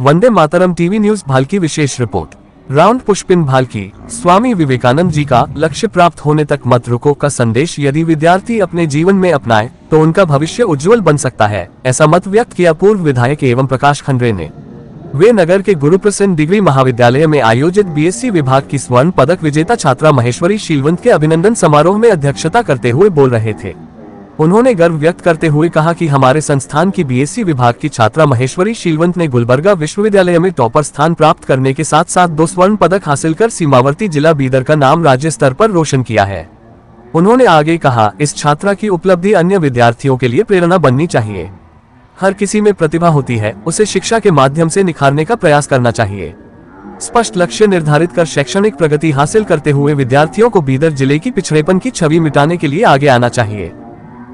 Vande Mataram TV news भाल्की विशेष report. Round पुष्पिन भाल्की। Swami Vivekananda ji का लक्ष्य प्राप्त होने तक मत रुको का संदेश यदि विद्यार्थी अपने जीवन में अपनाए तो उनका भविष्य उज्जवल बन सकता है, ऐसा मत व्यक्त किया पूर्व विधायक एवं प्रकाश खंडरे ने। वे नगर के गुरुप्रसाद डिग्री महाविद्यालय में आयोजित बीएससी विभाग की स्वर्ण पदक विजेता छात्रा महेश्वरी शीलवंत के अभिनंदन समारोह में अध्यक्षता करते हुए बोल रहे थे। उन्होंने गर्व व्यक्त करते हुए कहा कि हमारे संस्थान की बीएससी विभाग की छात्रा महेश्वरी शीलवंत ने गुलबर्गा विश्वविद्यालय में टॉपर स्थान प्राप्त करने के साथ साथ 2 स्वर्ण पदक हासिल कर सीमावर्ती जिला बीदर का नाम राज्य स्तर पर रोशन किया है। उन्होंने आगे कहा, इस छात्रा की उपलब्धि अन्य विद्यार्थियों के लिए प्रेरणा बननी चाहिए। हर किसी में प्रतिभा होती है, उसे शिक्षा के माध्यम से निखारने का प्रयास करना चाहिए। स्पष्ट लक्ष्य निर्धारित कर शैक्षणिक प्रगति हासिल करते हुए विद्यार्थियों को बीदर जिले की पिछड़ेपन की छवि मिटाने के लिए आगे आना चाहिए।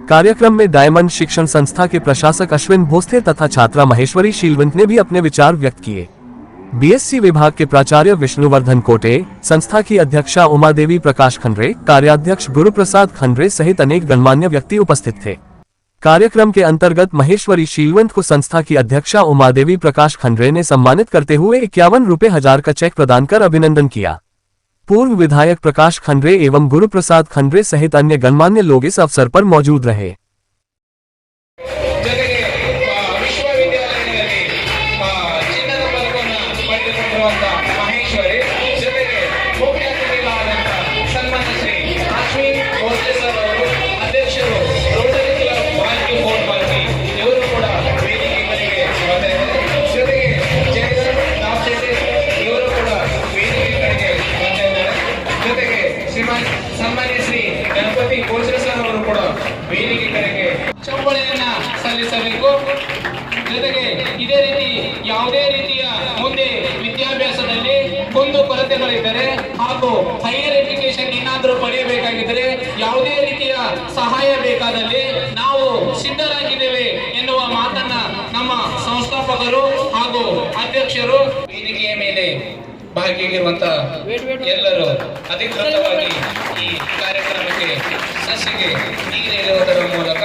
कार्यक्रम में डायमंड शिक्षण संस्था के प्रशासक अश्विन भोसले तथा छात्रा महेश्वरी शीलवंत ने भी अपने विचार व्यक्त किए। बीएससी विभाग के प्राचार्य विष्णुवर्धन कोटे, संस्था की अध्यक्षा उमा देवी प्रकाश खंडरे, कार्याध्यक्ष गुरुप्रसाद खंडरे सहित अनेक गणमान्य व्यक्ति उपस्थित थे। कार्यक्रम के अंतर्गत महेश्वरी शीलवंत को संस्था की अध्यक्षा उमा देवी प्रकाश खंडरे ने सम्मानित करते हुए 51 रुपए हजार का चेक प्रदान कर अभिनंदन किया। पूर्व विधायक प्रकाश खंडरे एवं गुरुप्रसाद खंडरे सहित अन्य गणमान्य लोग इस अवसर पर मौजूद रहे। ಸನ್ಮಾನ್ಯ ಶ್ರೀ ಗಣಪತಿ ಕೋಚರ ಸರ್ ಅವರು ಕೂಡ ವೇದಿಕೆ ಕರೆಗೆ ಚಪ್ಪಾಳೆಯನ್ನ ಸಲ್ಲಿಸಬೇಕು। ಜೊತೆಗೆ ಇದೇ ರೀತಿ ಯಾವುದೇ ರೀತಿಯ ಮುಂದೆ ವಿದ್ಯಾಭ್ಯಾಸದಲ್ಲಿ ಒಂದು ಕೊರತೆಗಳಿದ್ದರೆ ಹಾಗೂ ಹೈಯರ್ ಎಜುಕೇಶನ್ ಏನಾದರೂ ಪಡೆಯಬೇಕಾಗಿದ್ದರೆ ಯಾವುದೇ ರೀತಿಯ ಸಹಾಯ ಬೇಕಾದಲ್ಲಿ ನಾವು ಸಿದ್ಧರಾಗಿದ್ದೇವೆ ಎನ್ನುವ ಮಾತನ್ನ ನಮ್ಮ ಸಂಸ್ಥಾಪಕರು ಹಾಗೂ ಅಧ್ಯಕ್ಷರು ವೇದಿಕೆಯ ಮೇಲೆ ಭಾಗಿಯಾಗಿರುವಂತಹ ಎಲ್ಲರೂ ಅಧಿಕೃತವಾಗಿ ಈ ಕಾರ್ಯಕ್ರಮಕ್ಕೆ ಸಸಿಗೆ ನೀರಿರುವುದರ ಮೂಲಕ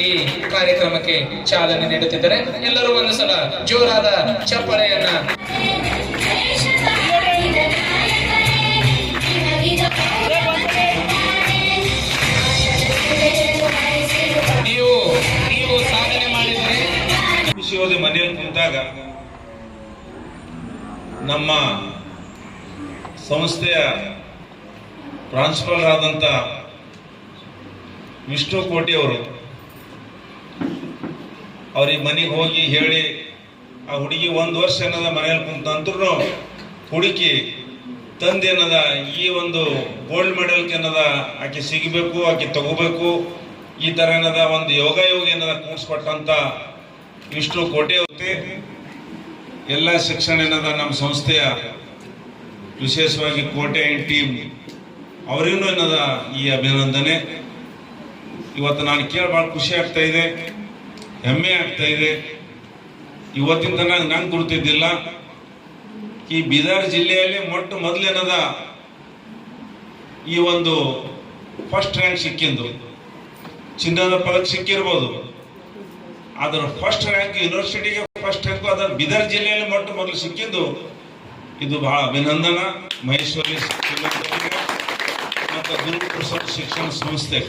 ಈ ಕಾರ್ಯಕ್ರಮಕ್ಕೆ ಚಾಲನೆ ನೀಡುತ್ತಿದ್ದಾರೆ। ಎಲ್ಲರೂ ಒಂದು ಸಲ ಜೋರಾದ ಚಪ್ಪಾಳೆಯನ್ನ ನೀವು ಸಾಧನೆ ಮಾಡಿದರೆ ಖುಷಿ ಹೋದ ಮನೆಯಲ್ಲಿ ಕುಂತಾಗ ನಮ್ಮ ಸಂಸ್ಥೆಯ ಪ್ರಾಂಶುಪಾಲರ್ ಆದಂತ ವಿಷ್ಣು ಕೋಟಿ ಅವರು ಅವ್ರಿಗೆ ಮನೆಗೆ ಹೋಗಿ ಹೇಳಿ ಆ ಹುಡುಗಿ 1 ವರ್ಷ ಏನದ ಮನೆಯಲ್ಲಿ ಕುಂತಂತ್ರು ಹುಡುಕಿ ತಂದೇನದ ಈ ಒಂದು ಗೋಲ್ಡ್ ಮೆಡಲ್ ಏನದ ಆಕೆ ಸಿಗಬೇಕು, ಆಕೆ ತಗೋಬೇಕು, ಈ ತರ ಏನದ ಒಂದು ಯೋಗ ಏನದ ಕೂಡಿಸ್ಕೊಟ್ಟಂತ ವಿಷ್ಣು ಕೋಟಿ ಅವ್ರಿಗೆ ಎಲ್ಲ ಶಿಕ್ಷಣ ಏನದ ನಮ್ಮ ಸಂಸ್ಥೆಯ ವಿಶೇಷವಾಗಿ ಕೋಟೆ ಟೀಮ್ ಅವರಿಗೂ ಏನದ ಈ ಅಭಿನಂದನೆ। ಇವತ್ತು ನಾನು ಕೇಳಿ ಭಾಳ ಖುಷಿ ಆಗ್ತಾ ಇದೆ, ಹೆಮ್ಮೆ ಆಗ್ತಾ ಇದೆ। ಇವತ್ತಿನ ತನಕ ನಂಗೆ ಗುರುತಿದ್ದಿಲ್ಲ ಈ ಬೀದರ್ ಜಿಲ್ಲೆಯಲ್ಲಿ ಮೊದಲೇನದ ಈ ಒಂದು ಫಸ್ಟ್ ರ್ಯಾಂಕ್ ಸಿಕ್ಕಿದ್ದು, ಚಿನ್ನದ ಪದಕ ಸಿಕ್ಕಿರ್ಬೋದು, ಅದರ ಫಸ್ಟ್ ರ್ಯಾಂಕ್ ಯೂನಿವರ್ಸಿಟಿಗೆ ಫಸ್ಟ್ ರ್ಯಾಂಕ್ ಅದರ ಬೀದರ್ ಜಿಲ್ಲೆಯಲ್ಲಿ ಮೊದಲು ಸಿಕ್ಕಿದ್ದು ಇದು ಬಹಳ ಅಭಿನಂದನ ಮಹೇಶ್ವರಿ ಮತ್ತು ಗುರುಪ್ರಸಾದ್ ಶಿಕ್ಷಣ ಸಂಸ್ಥೆ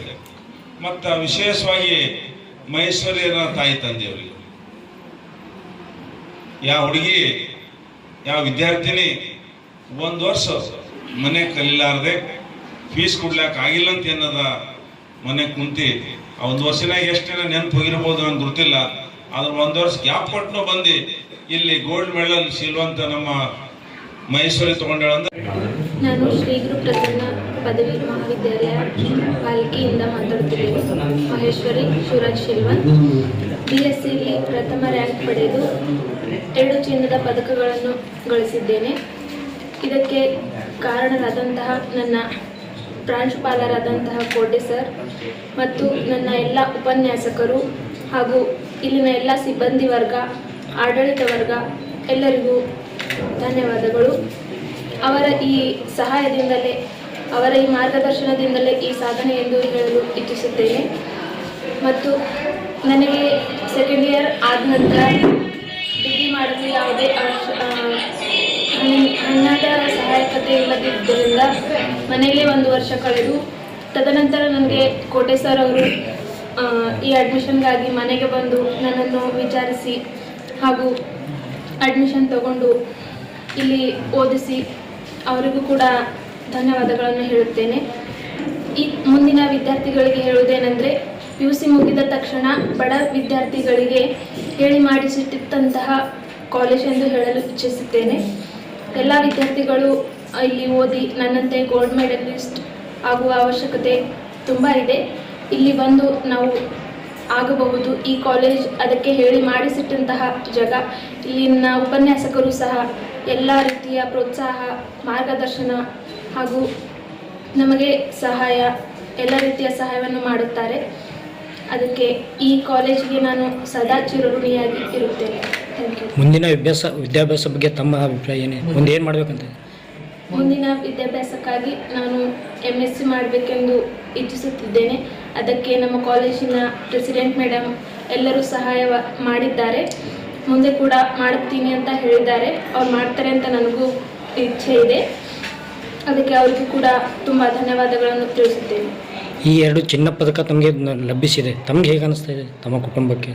ಮತ್ತು ವಿಶೇಷವಾಗಿ ಮಹೇಶ್ವರಿಯರ ತಾಯಿ ತಂದೆಯವರಿಗೆ। ಯಾವ ಹುಡುಗಿ ಯಾವ ವಿದ್ಯಾರ್ಥಿನಿ 1 ವರ್ಷ ಮನೆ ಕಲಿಲಾರದೆ ಫೀಸ್ ಕೊಡ್ಲಾಕ ಆಗಿಲ್ಲ ಅಂತ ಏನದ ಮನೆ ಕುಂತಿ ಆ 1 ವರ್ಷನಾಗ ಎಷ್ಟು ನೆನಪು ಹೋಗಿರ್ಬೋದು ನಂಗೆ ಗೊತ್ತಿಲ್ಲ, ಆದ್ರೆ 1 ವರ್ಷ ಗ್ಯಾಪ್ ಕೊಟ್ಟು ಬಂದು ಇಲ್ಲಿ ಗೋಲ್ಡ್ ಮೆಡಲ್ ಶ್ರೀಲವಂತ ನಮ್ಮ ಮಹೇಶ್ವರಿ ತಗೊಂಡಾಳಂದ್ರೆ ನಾನು ಶ್ರೀ ಗುರುಪ್ರಸನ್ನ ಪದವಿ ಮಹಾವಿದ್ಯಾಲಯ ಪಾಲಿಕೆಯಿಂದ ಮಾತಾಡುತ್ತಿದ್ದೇನೆ। ಮಹೇಶ್ವರಿ ಶಿವರಾಜ್ ಶ್ರೀಲವಂತ್ ಬಿಎಸ್ಸಿಯಲ್ಲಿ ಪ್ರಥಮ ರ್ಯಾಂಕ್ ಪಡೆದು 2 ಚಿನ್ನದ ಪದಕಗಳನ್ನು ಗಳಿಸಿದ್ದೇನೆ। ಇದಕ್ಕೆ ಕಾರಣರಾದಂತಹ ನನ್ನ ಪ್ರಾಂಶುಪಾಲರಾದಂತಹ ಕೋಟೆ ಸರ್ ಮತ್ತು ನನ್ನ ಎಲ್ಲ ಉಪನ್ಯಾಸಕರು ಹಾಗೂ ಇಲ್ಲಿನ ಎಲ್ಲ ಸಿಬ್ಬಂದಿ ವರ್ಗ, ಆಡಳಿತ ವರ್ಗ ಎಲ್ಲರಿಗೂ ಧನ್ಯವಾದಗಳು। ಅವರ ಈ ಸಹಾಯದಿಂದಲೇ, ಅವರ ಈ ಮಾರ್ಗದರ್ಶನದಿಂದಲೇ ಈ ಸಾಧನೆ ಎಂದು ಹೇಳಲು ಇಚ್ಛಿಸುತ್ತೇನೆ। ಮತ್ತು ನನಗೆ ಸೆಕೆಂಡ್ ಇಯರ್ ಆದ ನಂತರ ಡಿಗ್ರಿ ಮಾಡಲು ಯಾವುದೇ ಹಣದ ಸಹಾಯಕತೆ ಇಲ್ಲದಿದ್ದರಿಂದ ಮನೆಯಲ್ಲೇ 1 ವರ್ಷ ಕಳೆದು ತದನಂತರ ನನಗೆ ಕೋಟೆ ಸರ್ ಅವರು ಈ ಅಡ್ಮಿಷನ್ಗಾಗಿ ಮನೆಗೆ ಬಂದು ನನ್ನನ್ನು ವಿಚಾರಿಸಿ ಹಾಗೂ ಅಡ್ಮಿಷನ್ ತಗೊಂಡು ಇಲ್ಲಿ ಓದಿಸಿ ಅವರಿಗೂ ಕೂಡ ಧನ್ಯವಾದಗಳನ್ನು ಹೇಳುತ್ತೇನೆ. ಈ ಮುಂದಿನ ವಿದ್ಯಾರ್ಥಿಗಳಿಗೆ ಹೇಳುವುದೇನೆಂದರೆ PUC ಮುಗಿದ ತಕ್ಷಣ ಬಡ ವಿದ್ಯಾರ್ಥಿಗಳಿಗೆ ಹೇಳಿ ಮಾಡಿಸಿಟ್ಟಂತಹ ಕಾಲೇಜ್ ಎಂದು ಹೇಳಲು ಇಚ್ಛಿಸುತ್ತೇನೆ. ಎಲ್ಲ ವಿದ್ಯಾರ್ಥಿಗಳು ಇಲ್ಲಿ ಓದಿ ನನ್ನಂತೆ ಗೋಲ್ಡ್ ಮೆಡಲಿಸ್ಟ್ ಆಗುವ ಅವಶ್ಯಕತೆ ತುಂಬ ಇದೆ. ಇಲ್ಲಿ ಬಂದು ನಾವು ಆಗಬಹುದು. ಈ ಕಾಲೇಜ್ ಅದಕ್ಕೆ ಹೇಳಿ ಮಾಡಿಸಿಟ್ಟಂತಹ ಜಾಗ. ಇಲ್ಲಿನ ಉಪನ್ಯಾಸಕರು ಸಹ ಎಲ್ಲ ರೀತಿಯ ಪ್ರೋತ್ಸಾಹ, ಮಾರ್ಗದರ್ಶನ ಹಾಗೂ ನಮಗೆ ಸಹಾಯ, ಎಲ್ಲ ರೀತಿಯ ಸಹಾಯವನ್ನು ಮಾಡುತ್ತಾರೆ. ಅದಕ್ಕೆ ಈ ಕಾಲೇಜಿಗೆ ನಾನು ಸದಾ ಚಿರಋಣಿಯಾಗಿ ಇರುತ್ತೇನೆ. Thank you. ಮುಂದಿನ ವಿದ್ಯಾಭ್ಯಾಸ ಬಗ್ಗೆ ತಮ್ಮ ಅಭಿಪ್ರಾಯ ಏನೇ? ಮುಂದೆ ಏನು ಮಾಡಬೇಕಂತ? ಮುಂದಿನ ವಿದ್ಯಾಭ್ಯಾಸಕ್ಕಾಗಿ ನಾನು MSc ಮಾಡಬೇಕೆಂದು ಇಚ್ಛಿಸುತ್ತಿದ್ದೇನೆ. ಅದಕ್ಕೆ ನಮ್ಮ ಕಾಲೇಜಿನ ಪ್ರೆಸಿಡೆಂಟ್ ಮೇಡಮ್ ಎಲ್ಲರೂ ಸಹಾಯ ಮಾಡಿದ್ದಾರೆ. ಮುಂದೆ ಕೂಡ ಮಾಡುತ್ತೀನಿ ಅಂತ ಹೇಳಿದ್ದಾರೆ. ಅವ್ರು ಮಾಡ್ತಾರೆ ಅಂತ ನನಗೂ ಇಚ್ಛೆ ಇದೆ. ಅದಕ್ಕೆ ಅವರಿಗೂ ಕೂಡ ತುಂಬ ಧನ್ಯವಾದಗಳನ್ನು ತಿಳಿಸುತ್ತೇನೆ. ಈ 2 ಚಿನ್ನ ಪದಕ ತಮಗೆ ಲಭಿಸಿದೆ, ತಮಗೆ ಹೇಗೆ ಅನಿಸ್ತಾ ಇದೆ ತಮ್ಮ ಕುಟುಂಬಕ್ಕೆ?